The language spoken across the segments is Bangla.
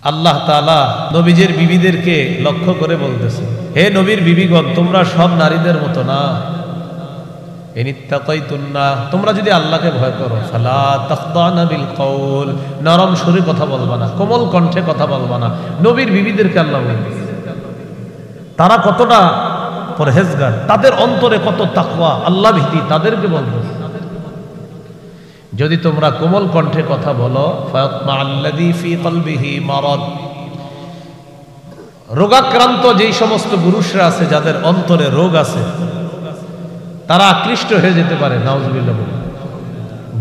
আল্লাহ তাআলা নবীজির বিবিদেরকে লক্ষ্য করে বলতেছে, হে নবীর বিবিগণ, তোমরা সব নারীদের মতো না। ইনিত্তাকাইতুন্না, তোমরা যদি আল্লাহকে ভয় করো, ফালা তাখদানা বিল কওল, নরম সুরে কথা বলবা না, কোমল কণ্ঠে কথা বলবা না। নবীর বিবিদেরকে আল্লাহ বলতেছে তারা কতটা পরহেজগার, তাদের অন্তরে কত তাকওয়া, আল্লাহ ভীতি, তাদেরকে বলবো যদি তোমরা কোমল কণ্ঠে কথা বলো, ফায়াতমা আল্লাযী ফী কলবিহি মারাদ, রোগাক্রান্ত যেই সমস্ত পুরুষরা আছে যাদের অন্তরে রোগ আছে তারা আকৃষ্ট হয়ে যেতে পারে। নাউজুবিল্লাহ।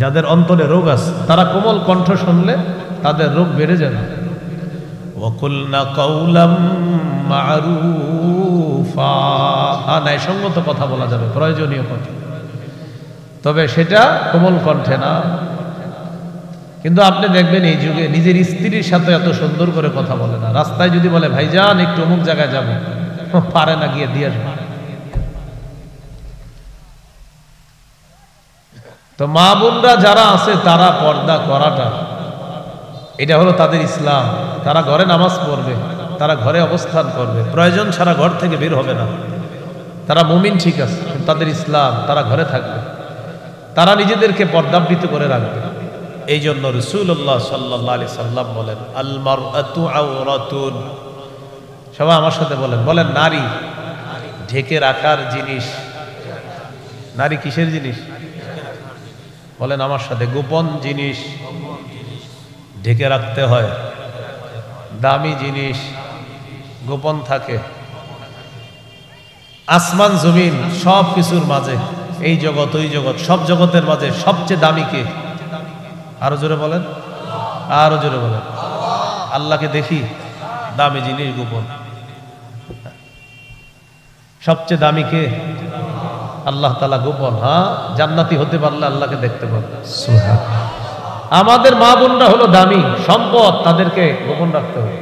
যাদের অন্তরে রোগ আছে তারা কোমল কণ্ঠ শুনলে তাদের রোগ বেড়ে যাবে। ওয়াকুলনা কাওলাম মা'রুফা, ন্যায়সঙ্গত কথা বলা যাবে, প্রয়োজনীয় কথা, তবে সেটা কোমল কণ্ঠে না। কিন্তু আপনি দেখবেন এই যুগে নিজের স্ত্রীর সাথে এত সুন্দর করে কথা বলে না। রাস্তায় যদি বলে ভাইজান একটু অমুক জায়গায় যাবো, পারে না, গিয়ে দিয়ে আসবে। তো মা বোনরা যারা আছে তারা পর্দা করাটা, এটা হলো তাদের ইসলাম। তারা ঘরে নামাজ পড়বে, তারা ঘরে অবস্থান করবে, প্রয়োজন ছাড়া ঘর থেকে বের হবে না। তারা মুমিন, ঠিক আছে, তাদের ইসলাম, তারা ঘরে থাকবে, তারা নিজেদেরকে পর্দাবৃত করে রাখবে। এই জন্য রাসূলুল্লাহ সাল্লাল্লাহু আলাইহি সাল্লাম বলেন, আল মারআতু আওরাতুন, সবাই আমার সাথে বলেন, বলেন নারী ঢেকে রাখার জিনিস। নারী কিসের জিনিস? বলেন আমার সাথে, গোপন জিনিস, ঢেকে রাখতে হয়। দামি জিনিস গোপন থাকে। আসমান জমিন সব কিছুর মাঝে, এই জগৎ ওই জগৎ, সব জগতের মাঝে সবচেয়ে দামি কে? আরো জোরে বলেন, আরো জোরে বলেন। আল্লাহকে দেখি, দামি জিনিস গোপন। সবচেয়ে দামি কে? আল্লাহ তাআলা গোপন। হ্যাঁ, জান্নাতি হতে পারলে আল্লাহকে দেখতে পারবে। সুবহানাল্লাহ। আমাদের মা বোনরা হলো দামি সম্পদ, তাদেরকে গোপন রাখতে হবে।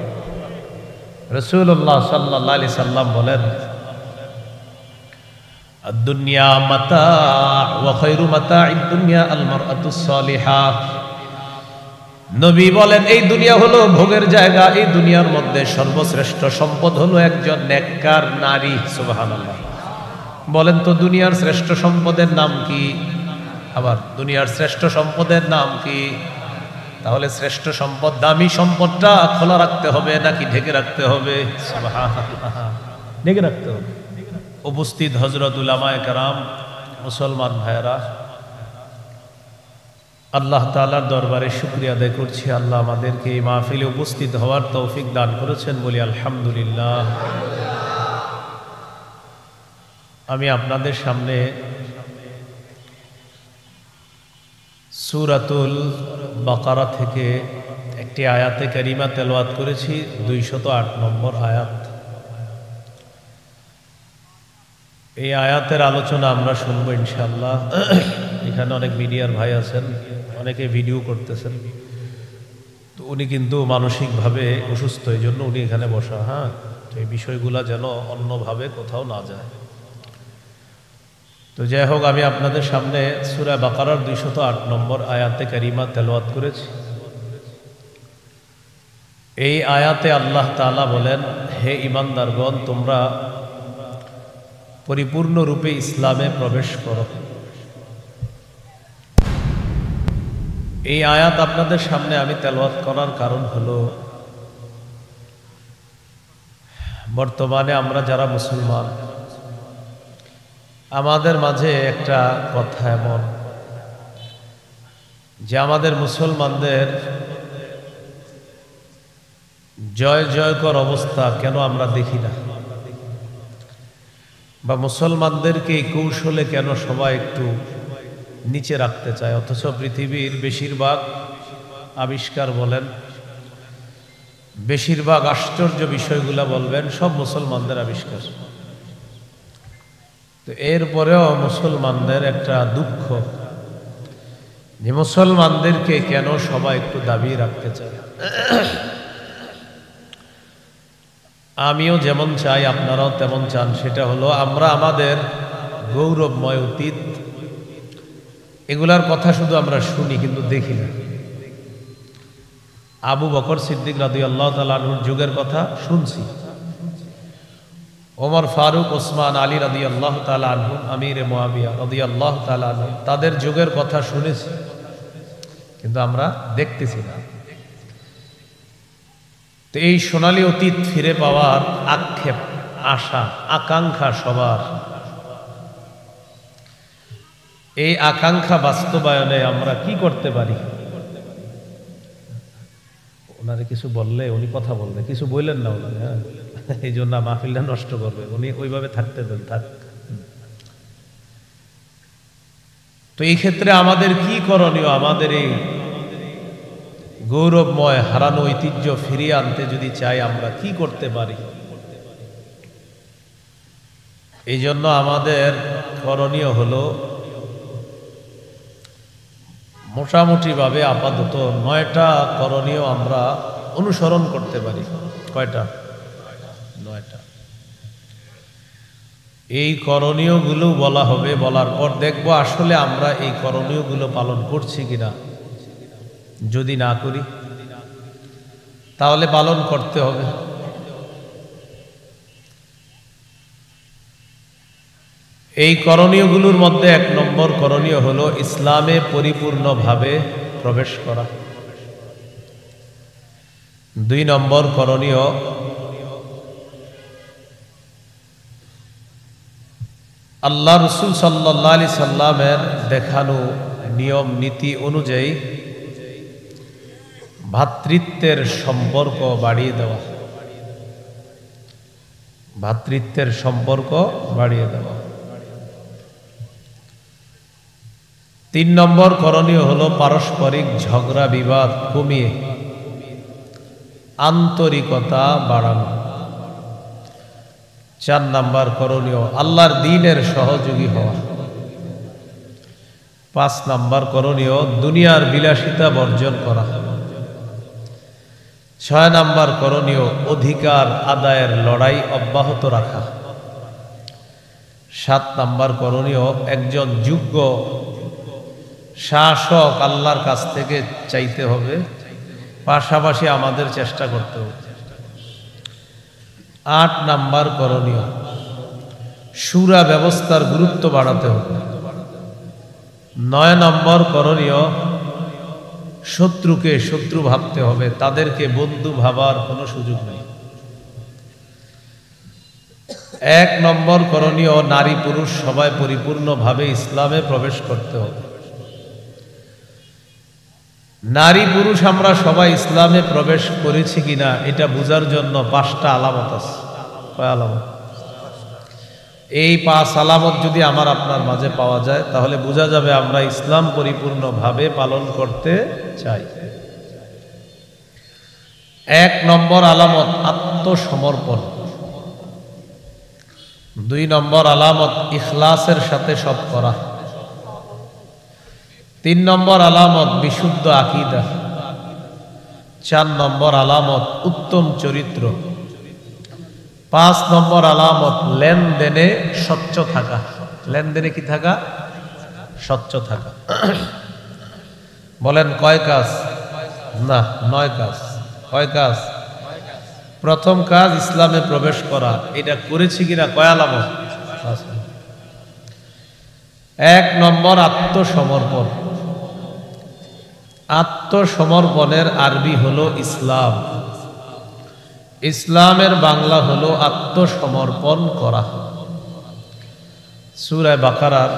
রাসূলুল্লাহ সাল্লাল্লাহু আলাইহি সাল্লাম বলেন, আদ-দুনিয়া মাতা ওয়া খায়রু মাতা'id দুনিয়া আল মারআতুস সালিহা। নবী বলেন এই দুনিয়া হলো ভোগের জায়গা, এই দুনিয়ার মধ্যে সর্বশ্রেষ্ঠ সম্পদ হলো একজন নেককার নারী। সুবহানাল্লাহ। বলেন তো দুনিয়ার শ্রেষ্ঠ সম্পদের নাম কি? আবার দুনিয়ার শ্রেষ্ঠ সম্পদের নাম কি? তাহলে শ্রেষ্ঠ সম্পদ, দামি সম্পদটা খোলা রাখতে হবে নাকি ঢেকে রাখতে হবে? সুবহানাল্লাহ, ঢেকে রাখতে হবে। উপস্থিত হযরত উলামায়ে কেরাম, মুসলমান ভাইরা, আল্লাহ তাআলার দরবারে শুকরিয়া আদায় করছি। আল্লাহ আমাদেরকে এই মাহফিলে উপস্থিত হওয়ার তৌফিক দান করেছেন, বলি আলহামদুলিল্লাহ। আমি আপনাদের সামনে সূরাতুল বাকারা থেকে একটি আয়াতে কারিমা তেলাওয়াত করেছি, 208 নম্বর আয়াত। এই আয়াতের আলোচনা আমরা শুনবো ইনশাআল্লাহ। এখানে অনেক মিডিয়ার ভাই আছেন, অনেকে ভিডিও করতেছেন, তো উনি কিন্তু মানসিকভাবে অসুস্থ, এই জন্য উনি এখানে বসা। হ্যাঁ, তো এই বিষয়গুলা যেন অন্যভাবে কোথাও না যায়। তো যাই হোক, আমি আপনাদের সামনে সূরা বাকারার 208 নম্বর আয়াতে কারিমা তেলাওয়াত করেছি। এই আয়াতে আল্লাহ তাআলা বলেন, হে ঈমানদারগণ, তোমরা পরিপূর্ণরূপে ইসলামে প্রবেশ করো। এই আয়াত আপনাদের সামনে আমি তেলাওয়াত করার কারণ হলো, বর্তমানে আমরা যারা মুসলমান, আমাদের মাঝে একটা কথা এমন যে আমাদের মুসলমানদের জয় জয়কর অবস্থা কেন আমরা দেখি না, বা মুসলমানদেরকে এই কৌশলে কেন সবাই একটু নিচে রাখতে চায়, অথচ পৃথিবীর বেশিরভাগ আবিষ্কার বলেন, বেশিরভাগ আশ্চর্য বিষয়গুলা বলবেন, সব মুসলমানদের আবিষ্কার। তো এরপরেও মুসলমানদের একটা দুঃখ যে মুসলমানদেরকে কেন সবাই একটু দাবি রাখতে চায়। আমিও যেমন চাই, আপনারাও তেমন চান, সেটা হলো আমরা আমাদের গৌরবময় অতীত, এগুলার কথা শুধু আমরা শুনি কিন্তু দেখি না। আবু বকর সিদ্দিক রাদিয়াল্লাহু তাআলা আনহুর যুগের কথা শুনছি, ওমর ফারুক, ওসমান, আলী রাদিয়াল্লাহু তাআলা আনহু, আমিরে মুআবিয়া রাদিয়াল্লাহু তাআলা আনহু, তাদের যুগের কথা শুনেছি, কিন্তু আমরা দেখতেছি না। তো এই সোনালী অতীত ফিরে পাওয়ার আক্ষেপ, আশা, আকাঙ্ক্ষা সবার। এই আকাঙ্ক্ষা বাস্তবায়নে আমরা কি করতে পারি? ওনারে কিছু বললে উনি কথা বলবে, কিছু বললেন না উনি, হ্যাঁ, এই জন্য মাহফিলটা নষ্ট করবে, উনি ওইভাবে থাকতে দেন, থাক। তো এই ক্ষেত্রে আমাদের কি করণীয়? আমাদের এই গৌরবময় হারানো ঐতিহ্য ফিরিয়ে আনতে যদি চাই, আমরা কি করতে পারি? এই জন্য আমাদের করণীয় হলো মোটামুটি ভাবে আপাতত 9টা করণীয় আমরা অনুসরণ করতে পারি। কয়টা? 9টা। এই করণীয়গুলো বলা হবে, বলার পর দেখব আসলে আমরা এই করণীয়গুলো পালন করছি কিনা। যদি না করি তাহলে পালন করতে হবে। এই করণীয়গুলোর মধ্যে 1 নম্বর করণীয় হলো ইসলামে পরিপূর্ণভাবে প্রবেশ করা। 2 নম্বর করণীয় আল্লাহ রাসূল সাল্লাল্লাহু আলাইহি সাল্লামের দেখানো নিয়ম নীতি অনুযায়ী ভ্রাতৃত্বের সম্পর্ক বাড়িয়ে দেওয়া। ভ্রাতৃত্বের সম্পর্ক বাড়িয়ে দেওয়া। 3 নম্বর করণীয় হলো পারস্পরিক ঝগড়া বিবাদ কমিয়ে আন্তরিকতা বাড়ানো। 4 নম্বর করণীয় আল্লাহর দ্বীনের সহযোগী হওয়া। 5 নম্বর করণীয় দুনিয়ার বিলাসিতা বর্জন করা। 6 নম্বর করণীয় অধিকার আদায়ের লড়াই অব্যাহত রাখা। 7 নম্বর করণীয় একজন যোগ্য শাসক আল্লাহর কাছ থেকে চাইতে হবে, পাশাপাশি আমাদের চেষ্টা করতে হবে। 8 নম্বর করণীয় শুরা ব্যবস্থার গুরুত্ব বাড়াতে হবে। 9 নম্বর করণীয় শত্রুকে শত্রু ভাবতে হবে, তাদেরকে বন্ধু ভাবার কোনো সুযোগ নেই। 1 নম্বর করণীয় নারী পুরুষ সবাই পরিপূর্ণভাবে ইসলামে প্রবেশ করতে হবে। নারী পুরুষ আমরা সবাই ইসলামে প্রবেশ করেছি কিনা এটা বোঝার জন্য 5টা আলামত আছে। কয় আলামত? এই 5 আলামত যদি আমার আপনার মাঝে পাওয়া যায় তাহলে বোঝা যাবে আমরা ইসলাম পরিপূর্ণভাবে পালন করতে চাই। 1 নম্বর আলামত আত্মসমর্পণ। 2 নম্বর আলামত ইখলাসের সাথে সব করা। 3 নম্বর আলামত বিশুদ্ধ আকীদা। 4 নম্বর আলামত উত্তম চরিত্র। 5 নম্বর আলামত লেনদেনে স্বচ্ছ থাকা। লেনদেনে কি থাকা? স্বচ্ছ থাকা। বলেন কয় কাজ? না, 9 কাজ। কয় কাজ? প্রথম কাজ ইসলামে প্রবেশ করা। এটা করেছি কিনা? কয় আলামত? 1 নম্বর আত্মসমর্পণ। আত্মসমর্পণের আরবি হলো ইসলাম। ইসলামের বাংলা হলো আত্মসমর্পণ করা। সূরা বাকারার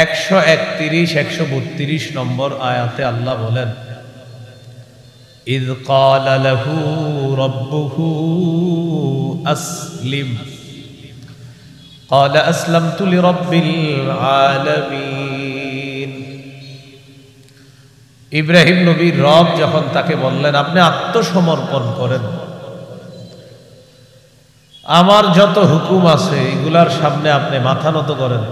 131-132 নম্বর আয়াতে আল্লাহ বলেন, ইয ক্বালা লাহু রাব্বুহু আসলিম ক্বালা আসলামতু লিরাব্বিল আলামিন। ইব্রাহিম নবীর রব যখন তাকে বললেন আপনি আত্মসমর্পণ করেন, আমার যত হুকুম আছে এগুলার সামনে আপনি মাথা নত করেন,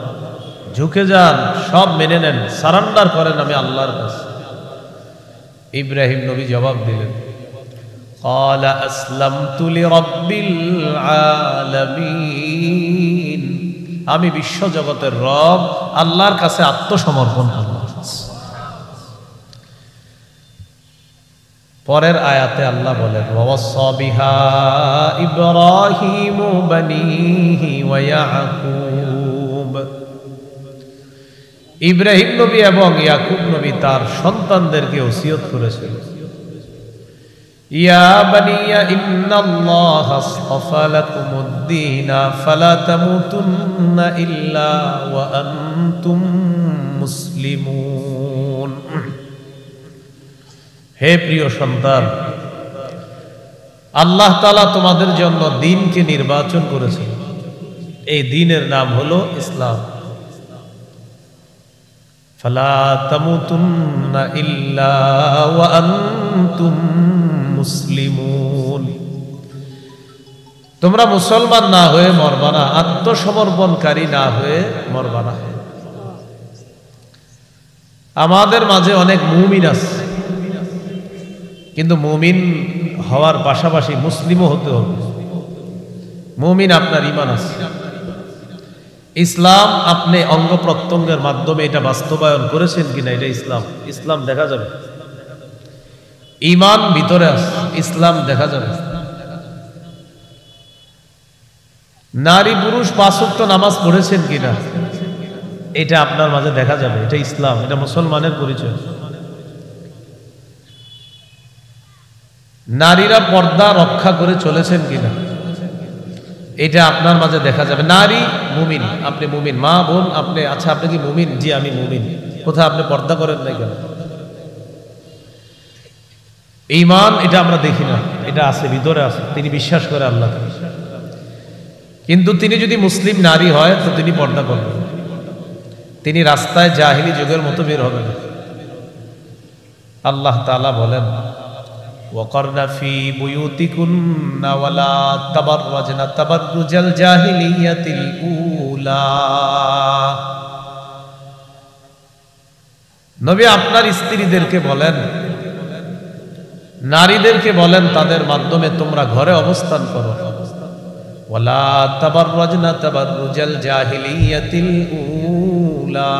ঝুঁকে যান, সব মেনে নেন, সারেন্ডার করেন আমি আল্লাহর কাছে। ইব্রাহিম নবী জবাব দিলেন, ক্বালা আসলামতু লিরাব্বিল আলামিন, আমি বিশ্বজগতের রব আল্লাহর কাছে আত্মসমর্পণ করলাম। পরের আয়াতে আল্লাহ বলেন ওয়াসাা বিহা ইব্রাহিমু বানিহি ওয়া ইয়াকুব, ইব্রাহিম নবী এবং ইয়াকুব নবী তার সন্তানদেরকে ওসিয়ত করেছেন, ইয়া বানিয়া ইন্নাল্লাহা আসতাফা লাকুমুদ-দীন ফালা তামুতুন্না ইল্লা ওয়া আনতুম মুসলিমুন। হে প্রিয় সন্তান, আল্লাহ তাআলা তোমাদের জন্য দ্বীনকে নির্বাচন করেছেন, এই দ্বীনের নাম হলো ইসলাম। ফালা তামুতুন্না ইল্লা ওয়া আনতুম মুসলিমুন, তোমরা মুসলমান না হয়ে মরবা না, আত্মসমর্পণকারী না হয়ে মরবা না। আমাদের মাঝে অনেক মুমিন আছে, কিন্তু মুমিন হওয়ার পাশাপাশি মুসলিমও হতে হবে। মুমিন আপনার ঈমান আছে, ইসলাম আপনি অঙ্গ প্রত্যঙ্গের মাধ্যমে এটা বাস্তবায়ন করেছেন কিনা, এটা ইসলাম। ইসলাম দেখা যাবে, ঈমান ভিতরে আছে, ইসলাম দেখা যাবে। নারী পুরুষ 5 ওয়াক্ত নামাজ পড়েছেন কিনা, এটা আপনার মাঝে দেখা যাবে, এটা ইসলাম, এটা মুসলমানের পরিচয়। নারীরা পর্দা রক্ষা করে চলেছেন কিনা, এটা আপনার মাঝে দেখা যাবে। নারী মুমিন, আপনি মুমিন, মা বোন আপনি, আচ্ছা আপনি কি মুমিন? জি আমি মুমিন। কোথায় আপনি পর্দা করেন নাই কেন? ঈমান এটা আমরা দেখি না, এটা আছে, ভিতরে আছে, তিনি বিশ্বাস করে আল্লাহকে। কিন্তু তিনি যদি মুসলিম নারী হয় তো তিনি পর্দা করবেন, তিনি রাস্তায় জাহিলি যুগের মতো বের হবেন। আল্লাহ তাআলা বলেন ওয়াকারনা ফি বুয়ুতিকুন্না ওয়ালা তাবাররাজনা তাবাররুজাল জাহিলিয়াতিল উলা। নবী আপনার স্ত্রীদেরকে বলেন, নারীদেরকে বলেন তাদের মাধ্যমে তোমরা ঘরে অবস্থান করো। ওয়ালা তাবাররাজনা তাবাররুজাল জাহিলিয়াতিল উলা,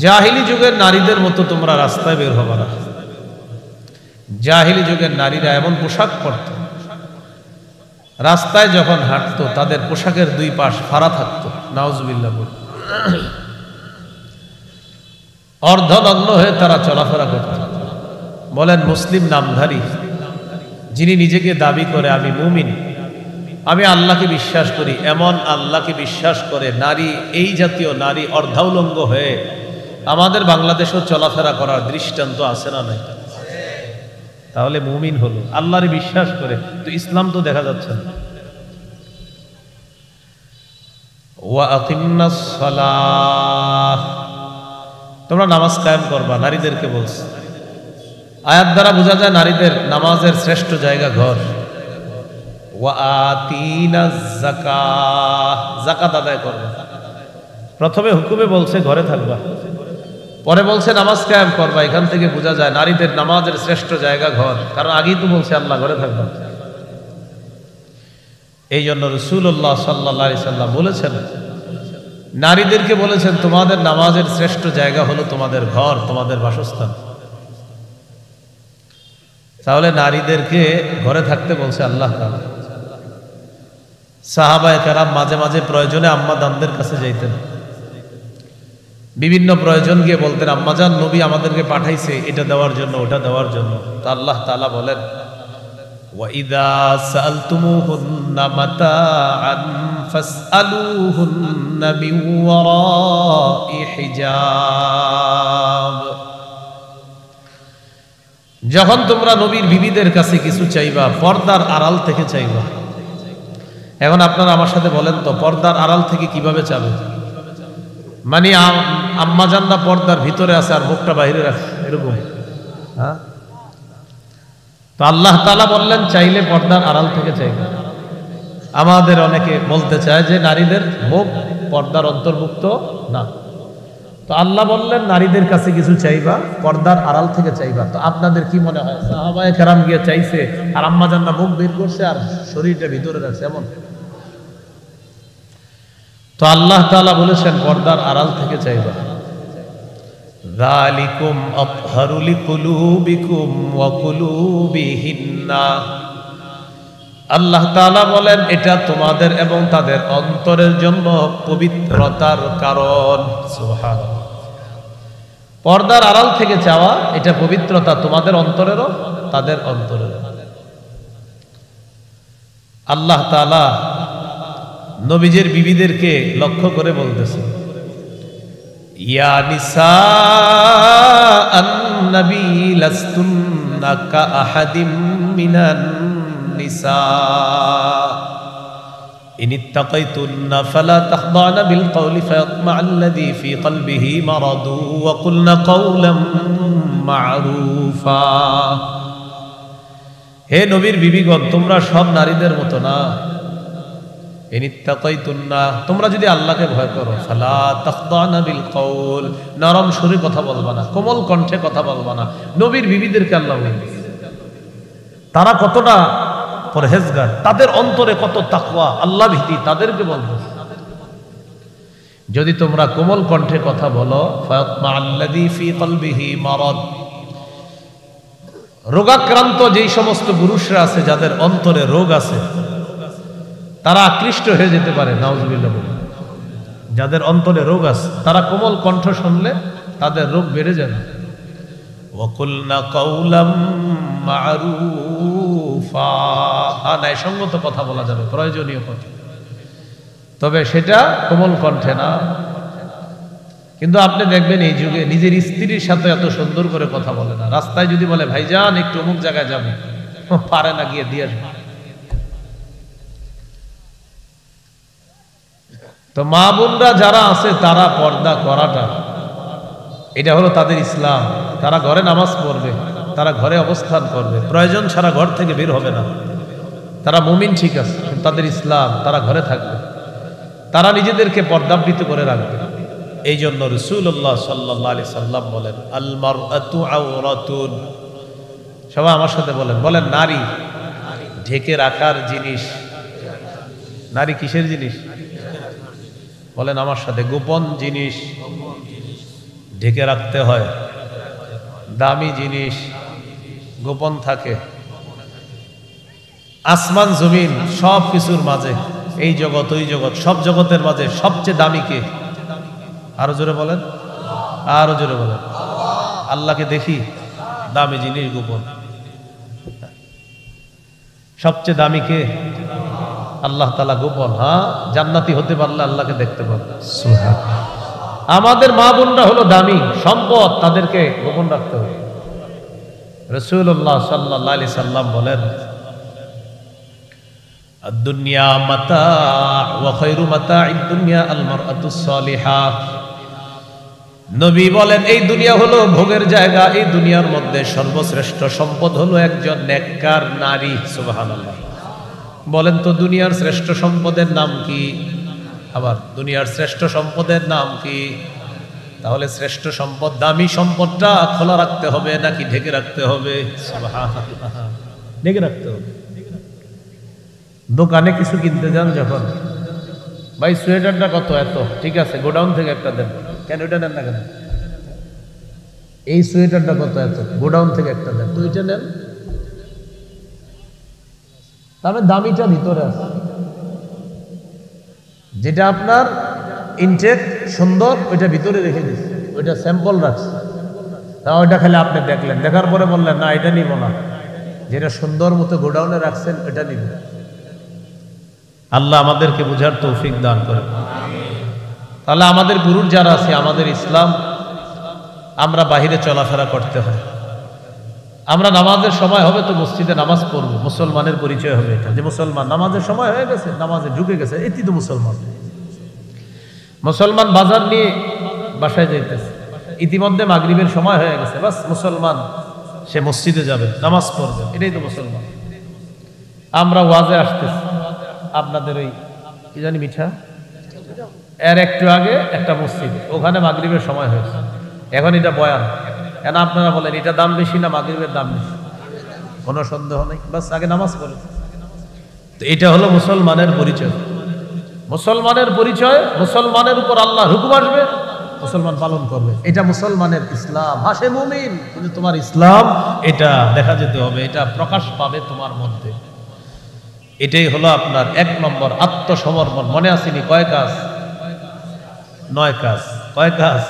জাহিলি যুগের নারীদের মতো তোমরা রাস্তায় বের হবে না। জাহিলি যুগের নারীরা এমন পোশাক পরত, রাস্তায় যখন হাঁটতো তাদের পোশাকের 2 পাশ ফাড়া থাকতো, নাউজুবিল্লাহ। অর্ধনগ্ন হয়ে তারা চলাফেরা করত। বলেন মুসলিম নামধারী যিনি নিজেকে দাবি করে আমি মুমিন, আমি আল্লাহকে বিশ্বাস করি, এমন আল্লাহকে বিশ্বাস করে নারী, এই জাতীয় নারী অর্ধাউলঙ্গ হয়ে আমাদের বাংলাদেশেও চলাফেরা করার দৃষ্টান্ত আছে না নাই? তাহলে মুমিন হলো, আল্লাহরে বিশ্বাস করে। তো ইসলাম তো দেখা যাচ্ছে না। ওয়া আকিমনাস সালাহ, তোমরা নামাজ কায়েম করবা, নারীদেরকে বলছে। আয়াত দ্বারা বোঝা যায় নারীদের নামাজের শ্রেষ্ঠ জায়গা ঘর। ওয়া আতিনাজ যাকাত, যাকাত আদায় করবা। প্রথমে হুকুমে বলছে ঘরে থাকবা, পরে বলছে নামাজ কায়েম করবা। এখান থেকে বোঝা যায় নারীদের নামাজের শ্রেষ্ঠ জায়গা ঘর, কারণ আগেই তো বলছে আল্লাহ ঘরে থাকবা। এই জন্য রাসূলুল্লাহ সাল্লাল্লাহু আলাইহি সাল্লাম বলেছেন, নারীদেরকে বলেছেন তোমাদের নামাজের শ্রেষ্ঠ জায়গা হলো তোমাদের ঘর, তোমাদের বাসস্থান। তাহলে নারীদেরকে ঘরে থাকতে বলছে আল্লাহ তাআলা। সাহাবায়ে কেরাম মাঝে মাঝে প্রয়োজনে আম্মা জানদের কাছে যাইতেন, বিভিন্ন প্রয়োজন গিয়ে বলতেন আম্মাজান নবী আমাদেরকে পাঠাইছে এটা দেওয়ার জন্য, ওটা দেওয়ার জন্য। তা আল্লাহ তাআলা বলেন ওয়া ইযা সাআলতুমুহুন্না মাতাআন ফাসআলুহুন্না মিন ওয়ারাই হিজাব, যখন তোমরা নবীর বিবিদের কাছে কিছু চাইবা পর্দার আড়াল থেকে চাইবা। এখন আপনারা আমার সাথে বলেন তো পর্দার আড়াল থেকে কিভাবে চাবে? মানে আম্মা জানরা পর্দার ভিতরে আছে আর মুখটা বাইরে রাখে, এরকম? হ্যাঁ, তো আল্লাহ তাআলা বললেন চাইলে পর্দার আড়াল থেকে চাইবে। আমাদের অনেকে বলতে চায় যে নারীদের মুখ পর্দার অন্তর্ভুক্ত না, তো আল্লাহ বললেন নারীদের কাছে কিছু চাইবা পর্দার আড়াল থেকে চাইবা। তো আপনাদের কি মনে হয় সাহাবায়ে কেরাম গিয়ে চাইছে আর আম্মা জানরা মুখ বের করছে আর শরীরটা ভিতরে রাখছে এমন? তো আল্লাহ তাআলা বলেছেন পর্দার আড়াল থেকে চাইবা। যালিকুম আতহারু লিকুলুবিকুম ওয়া কুলুবিহিন্না। আল্লাহ তাআলা বলেন এটা তোমাদের এবং তাদের অন্তরের জন্য পবিত্রতার কারণ। সুবহানাল্লাহ। পর্দার আড়াল থেকে চাওয়া এটা পবিত্রতা তোমাদের অন্তরেরও তাদের অন্তরেরও। আল্লাহ তাআলা নবীজের বিবিদেরকে লক্ষ্য করে বলতেছে, ইয়া নিসা আন-নবী লাস্তুন্না কাআহাদিম মিনান নিসা ইন ইত্তাকাইতুন্না ফালা তাখদা'না বিল কওলি ফায়াতমা'আল্লাযী ফী কলবিহি মারাদু ওয়া কুলনা কাওলাম মা'রুফা। হে নবীর বিবিগণ, তোমরা সব নারীদের মতো না। ইন ইত্তাকাইতুন্না, তোমরা যদি আল্লাহকে ভয় করো, ফালা তাখদা'না বিল কওল, নরম সুরে কথা বলবা না, কোমল কণ্ঠে কথা বলবা না। নবীর বিবিদেরকে আল্লাহ বলছেন তারা কতটা পরহেজগার, তাদের অন্তরে কত তাকওয়া, আল্লাহ ভীতি, তাদেরকে বলবো যদি তোমরা কোমল কণ্ঠে কথা বলো, ফায়াতমা'আল্লাযী ফী কলবিহি মারাদ, রোগাক্রান্ত যেই সমস্ত পুরুষরা আছে যাদের অন্তরে রোগ আছে তারা আকৃষ্ট হয়ে যেতে পারে। নাউজুবিল্লাহ। যাদের অন্তরে রোগ আছে তারা কোমল কণ্ঠ শুনলে তাদের রোগ বেড়ে যাবে। ওয়াকুলনা কাওলাম মা'রুফা, ন্যায়সঙ্গত কথা বলা যাবে, প্রয়োজনীয় কথা, তবে সেটা কোমল কণ্ঠে না। কিন্তু আপনি দেখবেন এই যুগে নিজের স্ত্রীর সাথে এত সুন্দর করে কথা বলে না। রাস্তায় যদি বলে ভাইজান একটু অমুক জায়গায় যাবে, পারে না, গিয়ে দিয়ে আসবে। তো মা বোনরা যারা আছে তারা পর্দা করাটা এটা হলো তাদের ইসলাম। তারা ঘরে নামাজ পড়বে, তারা ঘরে অবস্থান করবে, প্রয়োজন ছাড়া ঘর থেকে বের হবে না। তারা মুমিন ঠিক আছে, তাদের ইসলাম, তারা ঘরে থাকবে, তারা নিজেদেরকে পর্দাবৃত করে রাখবে। এই জন্য রাসূলুল্লাহ সাল্লাল্লাহু আলাইহি সাল্লাম বলেন, আল মারআতু আওরাতুন। সবাই আমার সাথে বলেন, বলেন নারী ঢেকে রাখার জিনিস। নারী কিসের জিনিস? বলেন আমার সাথে, গোপন জিনিস, ঢেকে রাখতে হয়। দামি জিনিস গোপন থাকে। আসমান জমিন সব কিছুর মাঝে, এই জগৎ ওই জগৎ, সব জগতের মাঝে সবচেয়ে দামি কে? আরো জোরে বলেন, আরো জোরে বলেন। আল্লাহকে দেখি, দামি জিনিস গোপন। সবচেয়ে দামি কে? আল্লাহ তাআলা গোপন। হ্যাঁ, জান্নাতি হতে পারলে আল্লাহকে দেখতে পারবে। সুবহানাল্লাহ। আমাদের মা বোনরা হলো দামি সম্পদ, তাদেরকে গোপন রাখতে হবে। রাসূলুল্লাহ সাল্লাল্লাহু আলাইহি সাল্লাম বলেন, আদ-দুনিয়া মাতা' ওয়া খায়রু মাতা'id দুনিয়া আল মারআতুস সালিহা। নবী বলেন এই দুনিয়া হলো ভোগের জায়গা, এই দুনিয়ার মধ্যে সর্বশ্রেষ্ঠ সম্পদ হলো একজন নেককার নারী। সুবহানাল্লাহ। বলেন তো দুনিয়ার শ্রেষ্ঠ সম্পদের নাম কি? আবার দুনিয়ার শ্রেষ্ঠ সম্পদের নাম কি? তাহলে শ্রেষ্ঠ সম্পদ, দামি সম্পদটা খোলা রাখতে হবে নাকি ঢেকে রাখতে হবে? সুবহানাল্লাহ, ঢেকে রাখতে হবে। দোকানে কিছু কিনতে যান যখন, ভাই সোয়েটারটা কত? এত। ঠিক আছে, গোডাউন থেকে একটা দেন। কেন এটা নেন না কেন? এই সোয়েটারটা কত? এত। গোডাউন থেকে একটা দেন। তো এটা নেন, তবে দামিটা ভিতরে আছে। যেটা আপনার ইনটেক সুন্দর ওইটা ভিতরে রেখে দিচ্ছে, ওইটা স্যাম্পল রাখছে। তা ওইটা খালি আপনি দেখলেন, দেখার পরে বললেন না এটা নিব না। যেটা সুন্দর মতো গোডাউনে রাখছেন ওইটা নিব। আল্লাহ আমাদেরকে বুঝার তৌফিক দান করেন। তাহলে আমাদের গুরুর যারা আছে, আমাদের ইসলাম, আমরা বাহিরে চলাফেরা করতে হয়। আমরা নামাজের সময় হবে তো মসজিদে নামাজ পড়বো, মুসলমানের পরিচয় হবে এটা যে মুসলমান। নামাজের সময় হয়ে গেছে, নামাজে ঢুকে গেছে, এটি তো মুসলমান। মুসলমান বাজার নিয়ে বাসায় যাইতেছে, ইতিমধ্যে মাগরিবের সময় হয়ে গেছে, বাস মুসলমান সে মসজিদে যাবে, নামাজ পড়বে, এটাই তো মুসলমান। আমরা ওয়াজে আসতেছি, আপনাদের ওই কি জানি মিঠা এর একটু আগে একটা মসজিদ, ওখানে মাগরিবের সময় হয়েছে, এখন এটা বয়ান। কেন আপনারা বলেন এটা দাম বেশি না মাগরিবের দাম বেশি? কোনো সন্দেহ নেই, বাস আগে নামাজ পড়ে। তো এটা হলো মুসলমানের পরিচয়। মুসলমানের পরিচয়, মুসলমানের উপর আল্লাহর হুকুম আসবে, মুসলমান পালন করবে। এটা মুসলমানের ইসলাম। হাসে মুমিন, কিন্তু তোমার ইসলাম এটা দেখা যেতে হবে, এটা প্রকাশ পাবে তোমার মধ্যে। এটাই হলো আপনার 1 নম্বর আত্মসমর্পণ। মনে আসেনি কয় কাজ? 9 কাজ। কয় কাজ?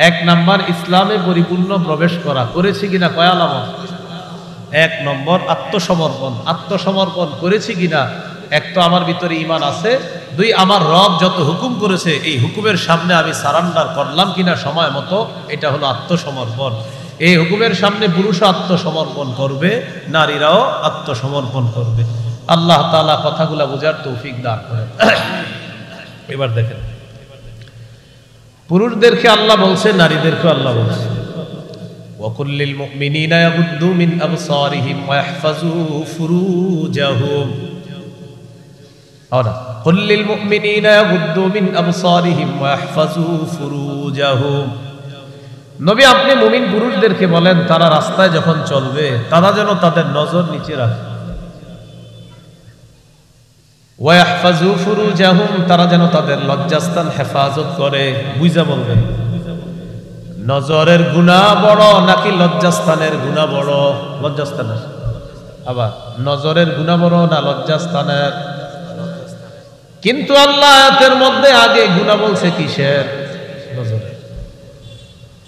1 নম্বর ইসলামে পরিপূর্ণ প্রবেশ করা। করেছি কিনা? কয় আলামত? 1 নম্বর আত্মসমর্পণ। আত্মসমর্পণ করেছি কিনা? 1 তো আমার ভিতরে ঈমান আছে, 2 আমার রব যত হুকুম করেছে এই হুকুমের সামনে আমি সারান্ডার করলাম কিনা সময় মতো, এটা হলো আত্মসমর্পণ। এই হুকুমের সামনে পুরুষও আত্মসমর্পণ করবে, নারীরাও আত্মসমর্পণ করবে। আল্লাহ তাআলা কথাগুলা বুঝার তৌফিক দান করেন। এবার দেখেন, পুরুষদেরকে আল্লাহ বলছে, নারীদেরকে আল্লাহ বলছে وَقُلْ لِلْمُؤْمِنِينَ يَغُضُّوا مِنْ أَبْصَارِهِمْ وَيَحْفَظُوا فُرُوجَهُمْ قُلْ لِلْمُؤْمِنِينَ يَغُضُّوا مِنْ أَبْصَارِهِمْ وَيَحْفَظُوا فُرُوجَهُمْ। নবী আপনি মুমিন পুরুষদেরকে বলেন তারা রাস্তায় যখন চলবে তারা যেন তাদের নজর নিচে রাখে। ওয়াহফাজু ফুরুজাহুম, তারা যেন তাদের লজ্জাস্থান হেফাজত করে। বুঝা বলবেন, নজরের গুনাহ বড় নাকি লজ্জাস্থানের গুনাহ বড়? লজ্জাস্থানের। আবার নজরের গুনাহ বড় না লজ্জাস্থানের? কিন্তু আল্লাহ আয়াতের মধ্যে আগে গুনাহ বলছে কিসের? নজরের।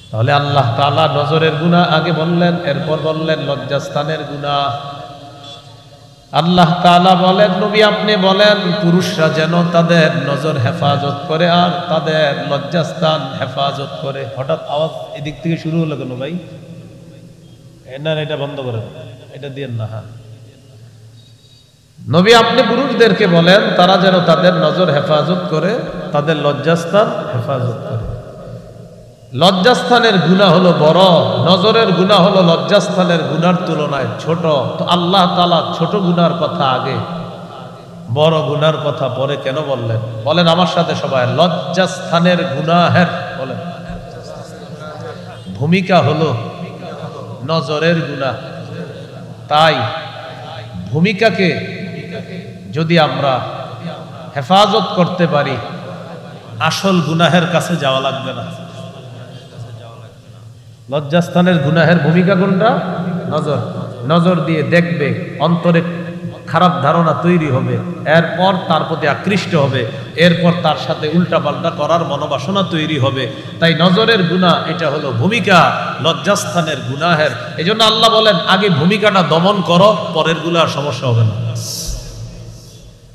তাহলে আল্লাহ তাআলা নজরের গুনাহ আগে বললেন, এরপর বললেন লজ্জাস্থানের গুনাহ। আল্লাহ তাআলা বলেন নবী আপনি বলেন পুরুষরা যেন তাদের নজর হেফাজত করে আর তাদের লজ্জাস্থান হেফাজত করে। হঠাৎ আওয়াজ এদিক থেকে শুরু হলো কেন ভাই? না এটা বন্ধ করেন, এটা দিয়েন না। হ্যাঁ, নবী আপনি পুরুষদেরকে বলেন তারা যেন তাদের নজর হেফাজত করে, তাদের লজ্জাস্থান হেফাজত করে। লজ্জাস্থানের গুনাহ হলো বড়, নজরের গুনাহ হলো লজ্জাস্থানের গুনার তুলনায় ছোট। তো আল্লাহ তাআলা ছোট গুনার কথা আগে, বড় গুনার কথা পরে কেন বললেন? বলেন আমার সাথে সবাই, লজ্জাস্থানের গুনাহের বলেন ভূমিকা হলো নজরের গুনাহ। তাই ভূমিকাকে যদি আমরা হেফাজত করতে পারি, আসল গুনাহের কাছে যাওয়া লাগবে না। লজ্জাস্থানের গুনাহের ভূমিকা কোনটা? নজর। নজর দিয়ে দেখবে, অন্তরে খারাপ ধারণা তৈরি হবে, এরপর তার প্রতি আকৃষ্ট হবে, এরপর তার সাথে উল্টাপাল্টা করার মনোবাসনা তৈরি হবে। তাই নজরের গুনাহ এটা হলো ভূমিকা লজ্জাস্থানের গুনাহের। এই জন্য আল্লাহ বলেন আগে ভূমিকাটা দমন করো, পরের গুলার সমস্যা হবে না।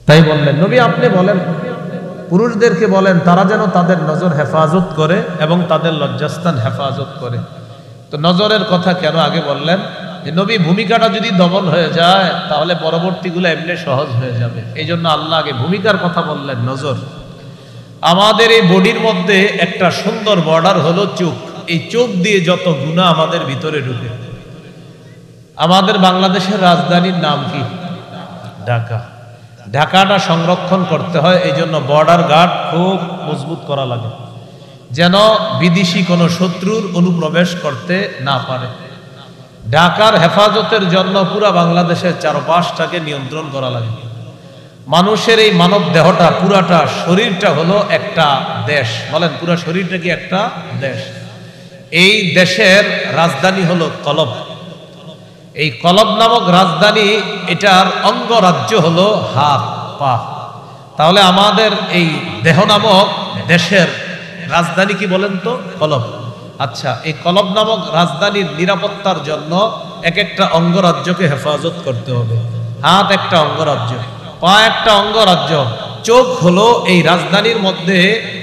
তাই বললেন নবী আপনি বলেন পুরুষদেরকে বলেন তারা যেন তাদের নজর হেফাজত করে এবং তাদের লজ্জাস্থান হেফাজত করে। তো নজরের কথা কেন আগে বললেন? যে নবী ভূমিকাটা যদি দমন হয়ে যায় তাহলে পরবর্তীগুলো এমনি সহজ হয়ে যাবে। এই জন্য আল্লাহ আগে ভূমিকার কথা বললেন, নজর। আমাদের এই বডির মধ্যে একটা সুন্দর বর্ডার হলো চোখ। এই চোখ দিয়ে যত গুনাহ আমাদের ভিতরে ঢুকে। আমাদের বাংলাদেশের রাজধানীর নাম কি? ঢাকা। ঢাকাটা সংরক্ষণ করতে হয়, এই জন্য বর্ডার গার্ড খুব মজবুত করা লাগে, যেন বিদেশি কোনো শত্রুর অনুপ্রবেশ করতে না পারে। ঢাকার হেফাজতের জন্য পুরা বাংলাদেশের চারপাশটাকে নিয়ন্ত্রণ করা লাগে। মানুষের এই মানব দেহটা পুরাটা শরীরটা হলো একটা দেশ। বলেন পুরা শরীরটা কি একটা দেশ? এই দেশের রাজধানী হলো কলব। এই কলব নামক রাজধানী, এটার অঙ্গরাজ্য হলো হাত পা। তাহলে আমাদের এই দেহ নামক দেশের রাজধানী কি বলেন তো? কলব। আচ্ছা, এই কলব নামক রাজধানীর নিরাপত্তার জন্য এক একটা অঙ্গরাজ্যকে হেফাজত করতে হবে। হাত একটা অঙ্গরাজ্য, পা একটা অঙ্গরাজ্য, চোখ হলো এই রাজধানীর মধ্যে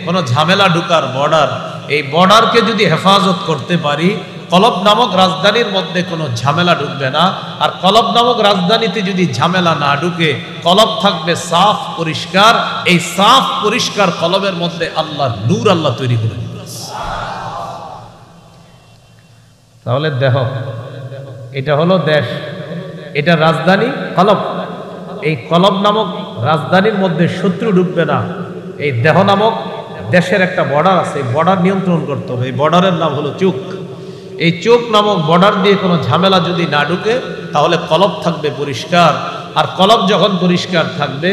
কোনো ঝামেলা ঢুকার বর্ডার। এই বর্ডারকে যদি হেফাজত করতে পারি, কলব নামক রাজধানীর মধ্যে কোনো ঝামেলা ঢুকবে না। আর কলব নামক রাজধানীতে যদি ঝামেলা না ঢুকে, কলব থাকবে সাফ পরিষ্কার। এই সাফ পরিষ্কার কলবের মধ্যে আল্লাহর নূর আল্লাহ তৈরি করে দিবেন। তাহলে দেহ এটা হলো দেশ, এটা রাজধানী কলব। এই কলব নামক রাজধানীর মধ্যে শত্রু ঢুকবে না। এই দেহ নামক দেশের একটা বর্ডার আছে, বর্ডার নিয়ন্ত্রণ করতে হবে। এই বর্ডারের নাম হলো চোখ। এই চোখ নামক বর্ডার দিয়ে কোনো ঝামেলা যদি না ঢুকে, তাহলে কলব থাকবে পরিষ্কার। আর কলব যখন পরিষ্কার থাকবে,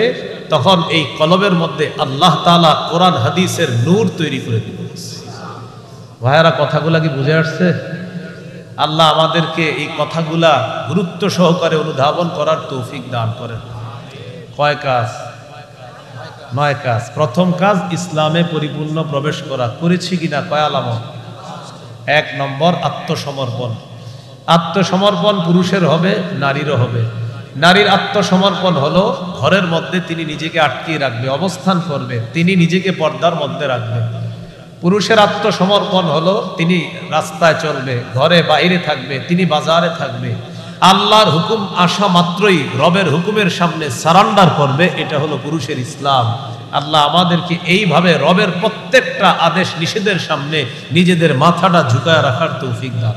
তখন এই কলবের মধ্যে আল্লাহ তাআলা কোরআন হাদিসের নূর তৈরি করে দিবেন। ভাইয়ারা কথাগুলা কি বুঝে আসছে? আল্লাহ আমাদেরকে এই কথাগুলা গুরুত্ব সহকারে অনুধাবন করার তৌফিক দান করেন। কয় কাজ? 9 কাজ। প্রথম কাজ ইসলামে পরিপূর্ণ প্রবেশ করা। করেছি কিনা? কয় আলামত? 1 নম্বর আত্মসমর্পণ। আত্মসমর্পণ পুরুষের হবে, নারীরও হবে। নারীর আত্মসমর্পণ হলো ঘরের মধ্যে তিনি নিজেকে আটকিয়ে রাখবে, অবস্থান করবে, তিনি নিজেকে পর্দার মধ্যে রাখবে। পুরুষের আত্মসমর্পণ হলো তিনি রাস্তায় চলবে, ঘরে বাইরে থাকবে, তিনি বাজারে থাকবে, আল্লাহর হুকুম আসা মাত্রই রবের হুকুমের সামনে সারান্ডার করবে। এটা হলো পুরুষের ইসলাম। আল্লাহ আমাদেরকে এইভাবে রবের প্রত্যেকটা আদেশ নিষেধের সামনে নিজেদের মাথাটা ঝুঁকায় রাখার তৌফিক দান।